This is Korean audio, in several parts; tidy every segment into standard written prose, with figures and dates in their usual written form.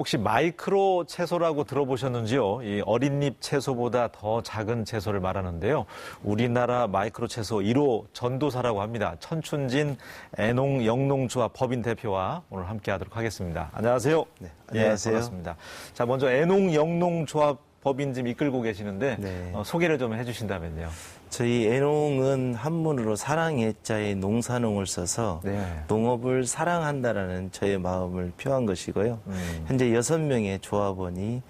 혹시 마이크로 채소라고 들어보셨는지요? 이 어린잎 채소보다 더 작은 채소를 말하는데요. 우리나라 마이크로 채소 1호 전도사라고 합니다. 천춘진 애농영농조합 법인 대표와 오늘 함께하도록 하겠습니다. 안녕하세요. 네, 안녕하세요. 예, 반갑습니다. 자, 먼저 애농영농조합 법인 지금 이끌고 계시는데 네. 소개를 좀 해주신다면요. 저희 애농은 한문으로 사랑애자의 농사농을 써서 네. 농업을 사랑한다라는 저의 마음을 표한 것이고요. 현재 6명의 조합원이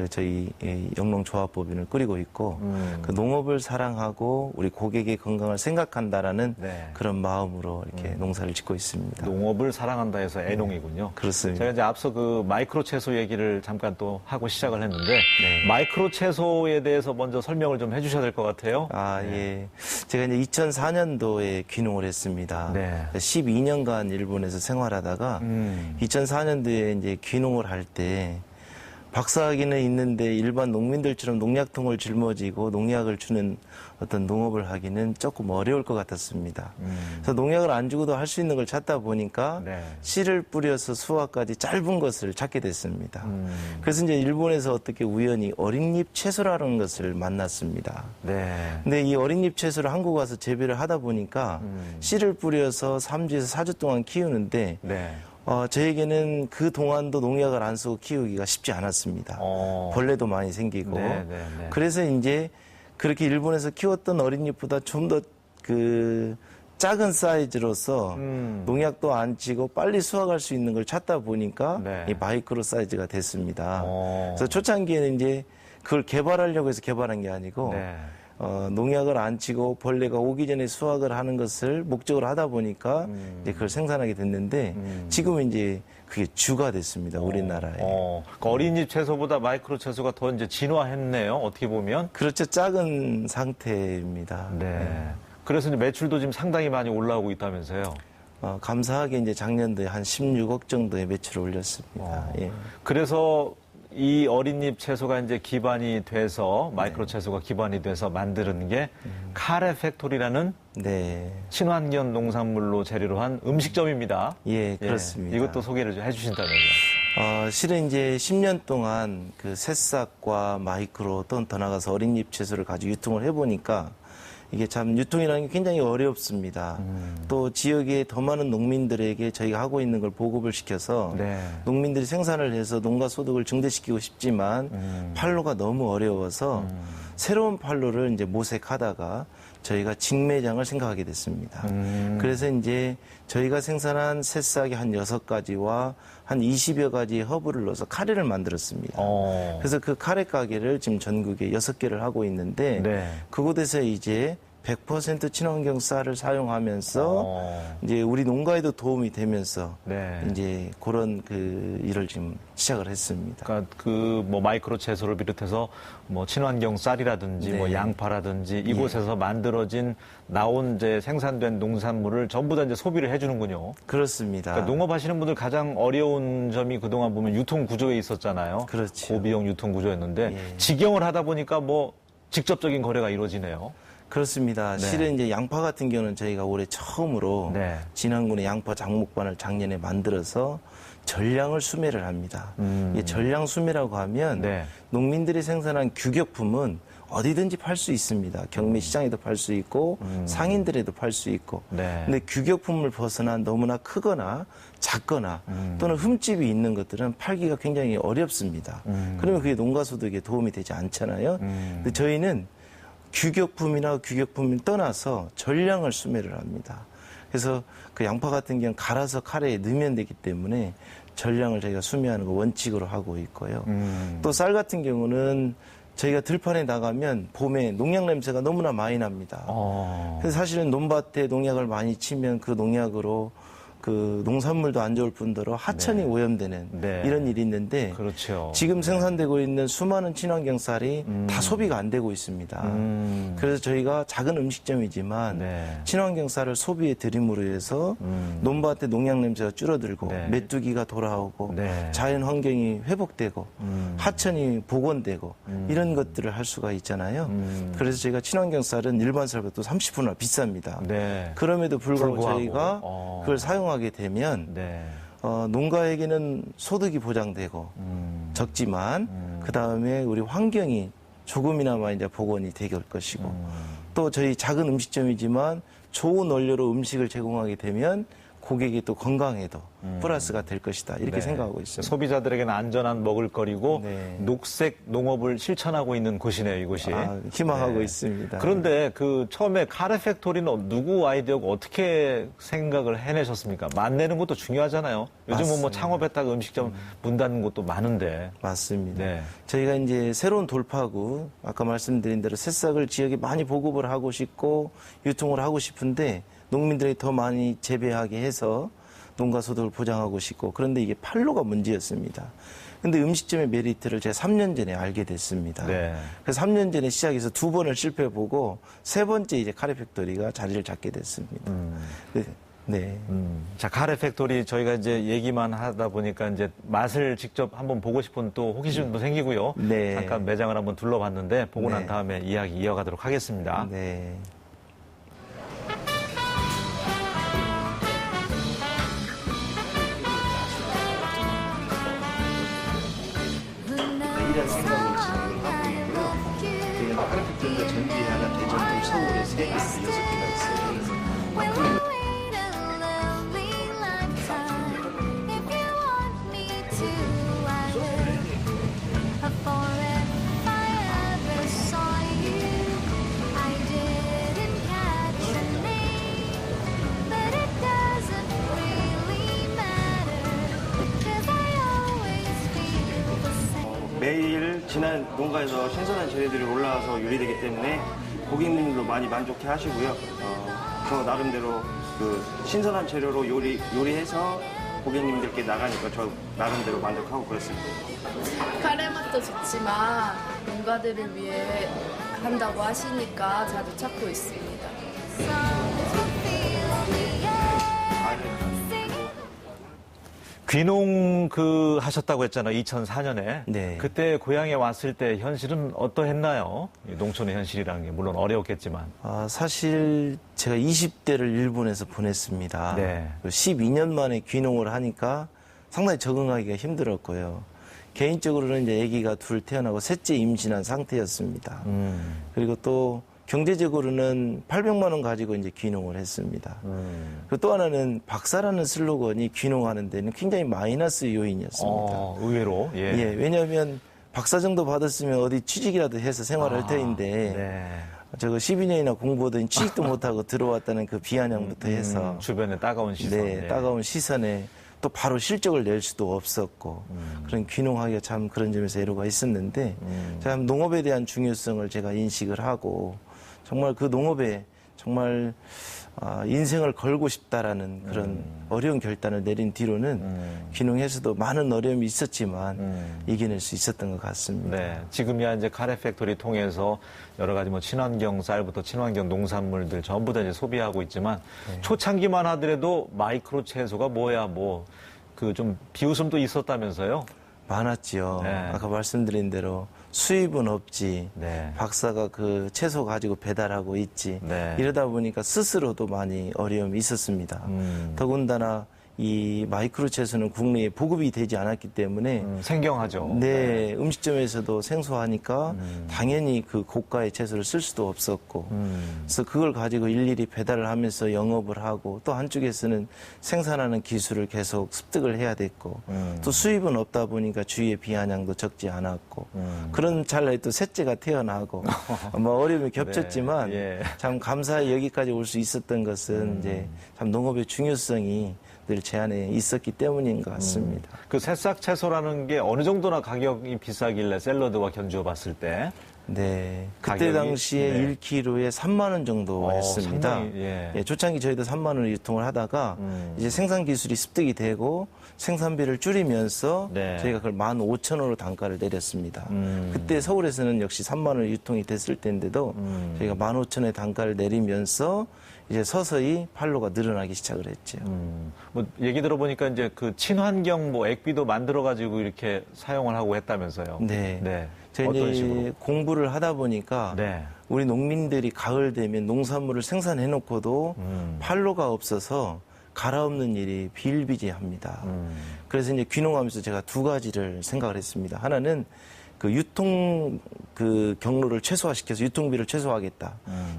저희 영농조합법인을 꾸리고 있고 그 농업을 사랑하고 우리 고객의 건강을 생각한다라는 네. 그런 마음으로 이렇게 농사를 짓고 있습니다. 농업을 사랑한다 해서 애농이군요. 그렇습니다. 제가 이제 앞서 그 마이크로 채소 얘기를 잠깐 또 하고 시작을 했는데 네. 마이크로 채소에 대해서 먼저 설명을 좀 해주셔야 될 것 같아요. 예. 제가 이제 2004년도에 귀농을 했습니다. 네. 12년간 일본에서 생활하다가 2004년도에 이제 귀농을 할 때 박사학위는 있는데 일반 농민들처럼 농약통을 짊어지고 농약을 주는 어떤 농업을 하기는 조금 어려울 것 같았습니다. 그래서 농약을 안 주고도 할 수 있는 걸 찾다 보니까 네. 씨를 뿌려서 수확까지 짧은 것을 찾게 됐습니다. 그래서 이제 일본에서 어떻게 우연히 어린잎 채소라는 것을 만났습니다. 네. 근데 이 어린잎 채소를 한국 와서 재배를 하다 보니까 씨를 뿌려서 3주에서 4주 동안 키우는데 네. 저에게는 그 동안도 농약을 안 쓰고 키우기가 쉽지 않았습니다. 벌레도 많이 생기고. 네. 그래서 이제 그렇게 일본에서 키웠던 어린잎보다 좀 더 작은 사이즈로서 농약도 안 치고 빨리 수확할 수 있는 걸 찾다 보니까 네. 이 마이크로 사이즈가 됐습니다. 그래서 초창기에는 이제 그걸 개발하려고 해서 개발한 게 아니고 네. 농약을 안 치고 벌레가 오기 전에 수확을 하는 것을 목적으로 하다 보니까 이제 그걸 생산하게 됐는데 지금은 이제 그게 주가 됐습니다. 우리나라에. 그 어린잎 채소보다 마이크로 채소가 더 이제 진화했네요. 어떻게 보면. 그렇죠. 작은 상태입니다. 네. 그래서 이제 매출도 지금 상당히 많이 올라오고 있다면서요. 감사하게 이제 작년도에 한 16억 정도의 매출을 올렸습니다. 예. 그래서 이 어린잎 채소가 이제 기반이 돼서 마이크로 채소가 기반이 돼서 만드는 게 카레 팩토리라는 네. 친환경 농산물로 재료로 한 음식점입니다. 예, 그렇습니다. 이것도 소개를 좀 해주신다면요. 실은 이제 10년 동안 그 새싹과 마이크로 또 더 나가서 어린잎 채소를 가지고 유통을 해보니까 이게 참 유통이라는 게 굉장히 어렵습니다. 또 지역의 더 많은 농민들에게 저희가 하고 있는 걸 보급을 시켜서 네. 농민들이 생산을 해서 농가 소득을 증대시키고 싶지만 판로가 너무 어려워서 새로운 판로를 이제 모색하다가 저희가 직매장을 생각하게 됐습니다. 그래서 이제 저희가 생산한 새싹이 한 6가지와 한 20여 가지의 허브를 넣어서 카레를 만들었습니다. 그래서 그 카레 가게를 지금 전국에 6개를 하고 있는데 네. 그곳에서 이제 100% 친환경 쌀을 사용하면서 이제 우리 농가에도 도움이 되면서 네. 이제 그런 그 일을 지금 시작을 했습니다. 그러니까 그 뭐 마이크로 채소를 비롯해서 뭐 친환경 쌀이라든지 네. 뭐 양파라든지 이곳에서 만들어진 나온 이제 생산된 농산물을 전부 다 이제 소비를 해주는군요. 그렇습니다. 그러니까 농업하시는 분들 가장 어려운 점이 그동안 보면 유통 구조에 있었잖아요. 그렇죠. 고비용 유통 구조였는데 예. 직영을 하다 보니까 뭐 직접적인 거래가 이루어지네요. 그렇습니다. 네. 실은 이제 양파 같은 경우는 저희가 올해 처음으로 네. 진안군의 양파 장목반을 작년에 만들어서 전량을 수매를 합니다. 이 전량 수매라고 하면 네. 농민들이 생산한 규격품은 어디든지 팔 수 있습니다. 경매 시장에도 팔 수 있고 상인들에도 팔 수 있고. 네. 근데 규격품을 벗어난 너무나 크거나 작거나 또는 흠집이 있는 것들은 팔기가 굉장히 어렵습니다. 그러면 그게 농가 소득에 도움이 되지 않잖아요. 근데 저희는 규격품이나 규격품을 떠나서 전량을 수매를 합니다. 그래서 그 양파 같은 경우는 갈아서 카레에 넣으면 되기 때문에 전량을 저희가 수매하는 거 원칙으로 하고 있고요. 또 쌀 같은 경우는 저희가 들판에 나가면 봄에 농약 냄새가 너무나 많이 납니다. 그래서 사실은 논밭에 농약을 많이 치면 그 농약으로 그 농산물도 안 좋을 뿐더러 하천이 오염되는 네. 이런 일이 있는데 그렇죠. 지금 생산되고 있는 수많은 친환경 쌀이 다 소비가 안 되고 있습니다. 그래서 저희가 작은 음식점이지만 네. 친환경 쌀을 소비에 들임으로 해서 논밭에 농약 냄새가 줄어들고 네. 메뚜기가 돌아오고 네. 자연 환경이 회복되고 하천이 복원되고 이런 것들을 할 수가 있잖아요. 그래서 저희가 친환경 쌀은 일반 쌀보다 30%나 비쌉니다. 네. 그럼에도 불구하고 불구하고. 저희가 그걸 사용하게 되면 네. 농가에게는 소득이 보장되고 적지만 그 다음에 우리 환경이 조금이나마 이제 복원이 될 것이고 또 저희 작은 음식점이지만 좋은 원료로 음식을 제공하게 되면 고객이 또 건강에도 플러스가 될 것이다. 이렇게 네. 생각하고 있습니다. 소비자들에게는 안전한 먹을거리고 네. 녹색 농업을 실천하고 있는 곳이네요, 이곳이. 희망하고 네. 있습니다. 그런데 그 처음에 카레 팩토리는 누구 아이디어고 어떻게 생각을 해내셨습니까? 만내는 것도 중요하잖아요. 요즘은 뭐 맞습니다. 창업했다가 음식점 문 닫는 곳도 많은데. 맞습니다. 네. 저희가 이제 새로운 돌파구, 아까 말씀드린 대로 새싹을 지역에 많이 보급을 하고 싶고 유통을 하고 싶은데 농민들이 더 많이 재배하게 해서 농가 소득을 보장하고 싶고 그런데 이게 판로가 문제였습니다. 근데 음식점의 메리트를 제가 3년 전에 알게 됐습니다. 네. 그래서 3년 전에 시작해서 2번을 실패해보고 3번째 이제 카레 팩토리가 자리를 잡게 됐습니다. 네. 자, 카레 팩토리 저희가 이제 얘기만 하다 보니까 이제 맛을 직접 한번 보고 싶은 또 호기심도 생기고요. 네. 잠깐 매장을 한번 둘러봤는데 보고 난 네. 다음에 이야기 이어가도록 하겠습니다. 네. 이런 생각을 진행을 하고 있고요. 저희가 카레 팩토리가 전주에 하나, 대전, 또 서울에 3개, 6개가 있어요. 그래서 앞으로 매일 지난 농가에서 신선한 재료들이 올라와서 요리되기 때문에 고객님들도 많이 만족해 하시고요. 저 나름대로 그 신선한 재료로 요리해서 고객님들께 나가니까 저 나름대로 만족하고 그렇습니다. 카레 맛도 좋지만 농가들을 위해 한다고 하시니까 자주 찾고 있습니다. 귀농 하셨다고 했잖아요. 2004년에. 네. 그때 고향에 왔을 때 현실은 어떠했나요? 이 농촌의 현실이라는 게 물론 어려웠겠지만. 사실 제가 20대를 일본에서 보냈습니다. 네. 12년 만에 귀농을 하니까 상당히 적응하기가 힘들었고요. 개인적으로는 이제 아기가 둘 태어나고 셋째 임신한 상태였습니다. 그리고 또 경제적으로는 800만 원 가지고 이제 귀농을 했습니다. 그리고 또 하나는 박사라는 슬로건이 귀농하는 데는 굉장히 마이너스 요인이었습니다. 의외로. 예. 예, 왜냐하면 박사 정도 받았으면 어디 취직이라도 해서 생활할 터인데 네. 저거 12년이나 공부하더니 취직도 못하고 들어왔다는 그 비아냥부터 해서 주변에 따가운 시선. 네, 따가운 시선에 또 바로 실적을 낼 수도 없었고 그런 귀농하기가 참 그런 점에서 애로가 있었는데 참 농업에 대한 중요성을 제가 인식을 하고 정말 그 농업에 정말 인생을 걸고 싶다라는 그런 어려운 결단을 내린 뒤로는 귀농에서도 많은 어려움이 있었지만 이겨낼 수 있었던 것 같습니다. 네. 지금이야 이제 카레 팩토리 통해서 여러 가지 뭐 친환경 쌀부터 친환경 농산물들 전부 다 이제 소비하고 있지만 초창기만 하더라도 마이크로 채소가 뭐야 그 좀 비웃음도 있었다면서요? 많았지요. 네. 아까 말씀드린 대로 수입은 없지. 네. 박사가 그 채소 가지고 배달하고 있지. 네. 이러다 보니까 스스로도 많이 어려움이 있었습니다. 더군다나 이 마이크로 채소는 국내에 보급이 되지 않았기 때문에 생경하죠. 네, 음식점에서도 생소하니까 당연히 그 고가의 채소를 쓸 수도 없었고 그래서 그걸 가지고 일일이 배달을 하면서 영업을 하고 또 한쪽에서는 생산하는 기술을 계속 습득을 해야 됐고 또 수입은 없다 보니까 주위의 비아냥도 적지 않았고 그런 찰나에 또 셋째가 태어나고 뭐 어려움이 겹쳤지만 네, 예. 참 감사히 여기까지 올 수 있었던 것은 이제 참 농업의 중요성이 늘 제 안에 있었기 때문인 것 같습니다. 그 새싹 채소라는 게 어느 정도나 가격이 비싸길래 샐러드와 견주어 봤을 때? 네. 그때 가격이? 당시에 네. 1kg에 3만 원 정도 했습니다. 상당히, 예. 예, 초창기 저희도 3만 원을 유통을 하다가 이제 생산 기술이 습득이 되고 생산비를 줄이면서 네. 저희가 그걸 15,000원으로 단가를 내렸습니다. 그때 서울에서는 역시 3만 원 유통이 됐을 때인데도 저희가 15,000원의 단가를 내리면서 이제 서서히 판로가 늘어나기 시작을 했죠. 뭐 얘기 들어보니까 이제 그 친환경 뭐 액비도 만들어가지고 이렇게 사용을 하고 했다면서요. 네. 네. 저희 어떤 이제 식으로? 공부를 하다 보니까 네. 우리 농민들이 가을 되면 농산물을 생산해 놓고도 판로가 없어서 갈아엎는 일이 비일비재합니다. 그래서 이제 귀농하면서 제가 두 가지를 생각을 했습니다. 하나는 그 유통 그 경로를 최소화시켜서 유통비를 최소화하겠다.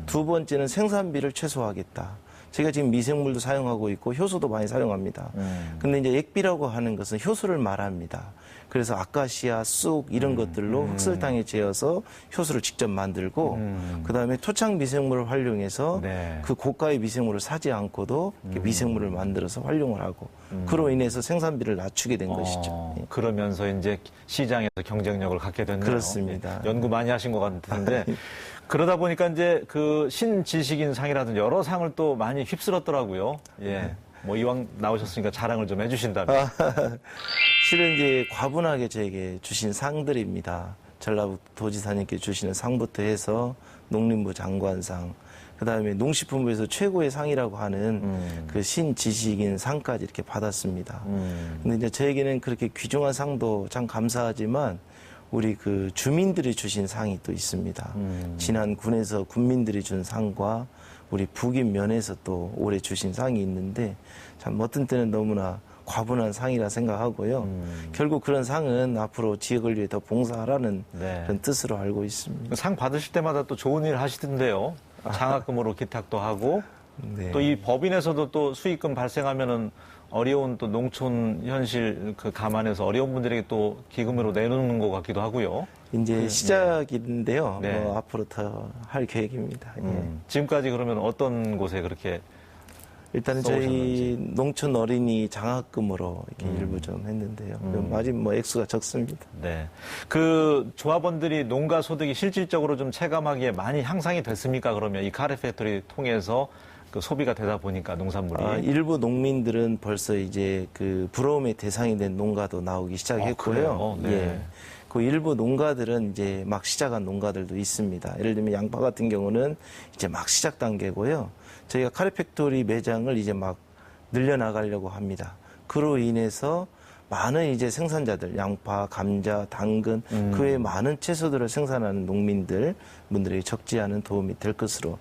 두 번째는 생산비를 최소화하겠다. 제가 지금 미생물도 사용하고 있고 효소도 많이 사용합니다. 근데 이제 액비라고 하는 것은 효소를 말합니다. 그래서 아카시아, 쑥 이런 것들로 흑설탕에 재어서 효소를 직접 만들고 그다음에 토착 미생물을 활용해서 네. 그 고가의 미생물을 사지 않고도 이렇게 미생물을 만들어서 활용을 하고 그로 인해서 생산비를 낮추게 된 것이죠. 예. 그러면서 이제 시장에서 경쟁력을 갖게 됐네요. 그렇습니다. 예, 연구 많이 하신 것 같은데 그러다 보니까 이제 그 신지식인 상이라든지 여러 상을 또 많이 휩쓸었더라고요. 예. 뭐 이왕 나오셨으니까 자랑을 좀 해주신다면. 실은 이제 과분하게 저에게 주신 상들입니다. 전라도지사님께 주시는 상부터 해서 농림부 장관상, 그 다음에 농식품부에서 최고의 상이라고 하는 그 신지식인 상까지 이렇게 받았습니다. 근데 이제 저에게는 그렇게 귀중한 상도 참 감사하지만 우리 그 주민들이 주신 상이 또 있습니다. 지난 군에서 군민들이 준 상과 우리 북인 면에서 또 올해 주신 상이 있는데 참 어떤 때는 너무나 과분한 상이라 생각하고요. 결국 그런 상은 앞으로 지역을 위해 더 봉사하라는 네. 그런 뜻으로 알고 있습니다. 상 받으실 때마다 또 좋은 일 하시던데요. 장학금으로 기탁도 하고 네. 또 이 법인에서도 또 수익금 발생하면은 어려운 또 농촌 현실 그 감안해서 어려운 분들에게 또 기금으로 내놓는 것 같기도 하고요. 이제 시작인데요. 네. 뭐 앞으로 더 할 계획입니다. 예. 지금까지 그러면 어떤 곳에 그렇게 일단은 저희 농촌 어린이 장학금으로 이렇게 일부 좀 했는데요. 아직 뭐 액수가 적습니다. 네. 그 조합원들이 농가 소득이 실질적으로 좀 체감하기에 많이 향상이 됐습니까? 그러면 이 카레 팩토리 통해서 그 소비가 되다 보니까 농산물이. 일부 농민들은 벌써 이제 그 부러움의 대상이 된 농가도 나오기 시작했고요. 그래요? 네. 예. 그 일부 농가들은 이제 막 시작한 농가들도 있습니다. 예를 들면 양파 같은 경우는 이제 막 시작 단계고요. 저희가 카레 팩토리 매장을 이제 막 늘려나가려고 합니다. 그로 인해서 많은 이제 생산자들, 양파, 감자, 당근, 그 외에 많은 채소들을 생산하는 분들에게 적지 않은 도움이 될 것으로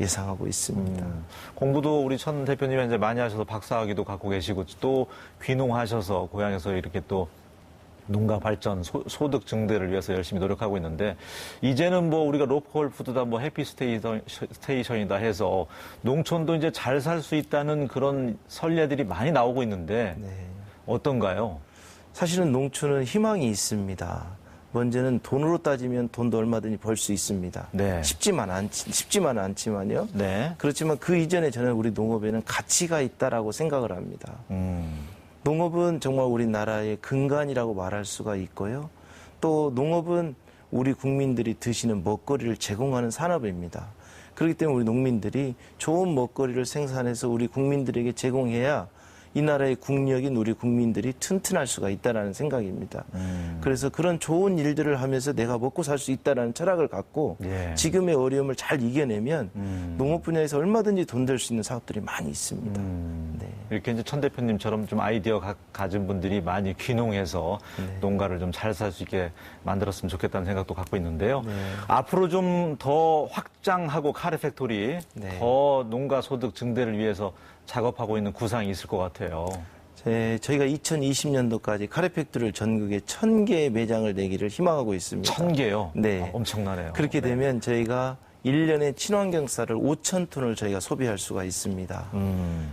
예상하고 있습니다. 공부도 우리 천 대표님이 이제 많이 하셔서 박사학위도 갖고 계시고 또 귀농하셔서 고향에서 이렇게 또 농가 발전, 소득 증대를 위해서 열심히 노력하고 있는데 이제는 뭐 우리가 로컬 푸드다 뭐 해피 스테이션이다 해서 농촌도 이제 잘 살 수 있다는 그런 선례들이 많이 나오고 있는데 네. 어떤가요? 사실은 농촌은 희망이 있습니다. 먼저는 돈으로 따지면 돈도 얼마든지 벌 수 있습니다. 네. 쉽지만은 않지만요. 네. 그렇지만 그 이전에 저는 우리 농업에는 가치가 있다라고 생각을 합니다. 농업은 정말 우리나라의 근간이라고 말할 수가 있고요. 또 농업은 우리 국민들이 드시는 먹거리를 제공하는 산업입니다. 그렇기 때문에 우리 농민들이 좋은 먹거리를 생산해서 우리 국민들에게 제공해야 이 나라의 국력인 우리 국민들이 튼튼할 수가 있다는 생각입니다. 그래서 그런 좋은 일들을 하면서 내가 먹고 살 수 있다는 철학을 갖고 예. 지금의 어려움을 잘 이겨내면 농업 분야에서 얼마든지 돈 될 수 있는 사업들이 많이 있습니다. 네. 이렇게 이제 천 대표님처럼 좀 아이디어 가진 분들이 많이 귀농해서 농가를 좀 잘 살 수 있게 만들었으면 좋겠다는 생각도 갖고 있는데요. 앞으로 좀 더 확장하고 카레 팩토리 더 농가 소득 증대를 위해서 작업하고 있는 구상이 있을 것 같아요. 저희가 2020년도까지 카레 팩토리를 전국에 1000개의 매장을 내기를 희망하고 있습니다. 1000개요? 네. 엄청나네요. 그렇게 되면 저희가 1년에 친환경 쌀을 5,000톤을 저희가 소비할 수가 있습니다.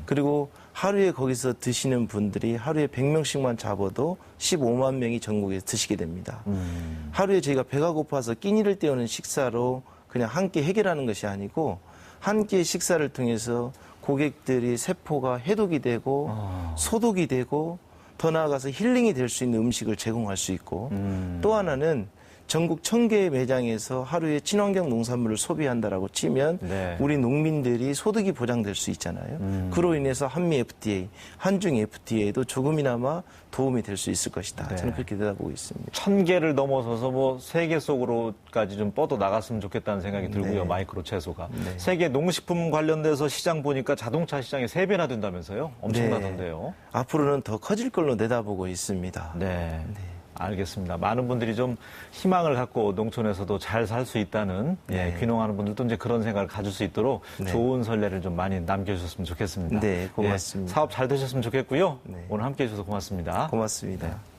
그리고 하루에 거기서 드시는 분들이 하루에 100명씩만 잡아도 15만 명이 전국에서 드시게 됩니다. 하루에 저희가 배가 고파서 끼니를 때우는 식사로 그냥 한 끼 해결하는 것이 아니고 한 끼의 식사를 통해서 고객들이 세포가 해독이 되고 소독이 되고 더 나아가서 힐링이 될 수 있는 음식을 제공할 수 있고 또 하나는 전국 1000개의 매장에서 하루에 친환경 농산물을 소비한다라고 치면 네. 우리 농민들이 소득이 보장될 수 있잖아요. 그로 인해서 한미 FTA, 한중 FTA도 조금이나마 도움이 될 수 있을 것이다. 네. 저는 그렇게 내다보고 있습니다. 1000개를 넘어서서 뭐 세계 속으로까지 좀 뻗어 나갔으면 좋겠다는 생각이 들고요. 네. 마이크로 채소가. 세계 농식품 관련돼서 시장 보니까 자동차 시장이 3배나 된다면서요? 엄청나던데요. 앞으로는 더 커질 걸로 내다보고 있습니다. 네. 알겠습니다. 많은 분들이 좀 희망을 갖고 농촌에서도 잘 살 수 있다는 네. 귀농하는 분들도 이제 그런 생각을 가질 수 있도록 네. 좋은 선례를 좀 많이 남겨주셨으면 좋겠습니다. 네, 고맙습니다. 사업 잘 되셨으면 좋겠고요. 네. 오늘 함께해 주셔서 고맙습니다. 고맙습니다.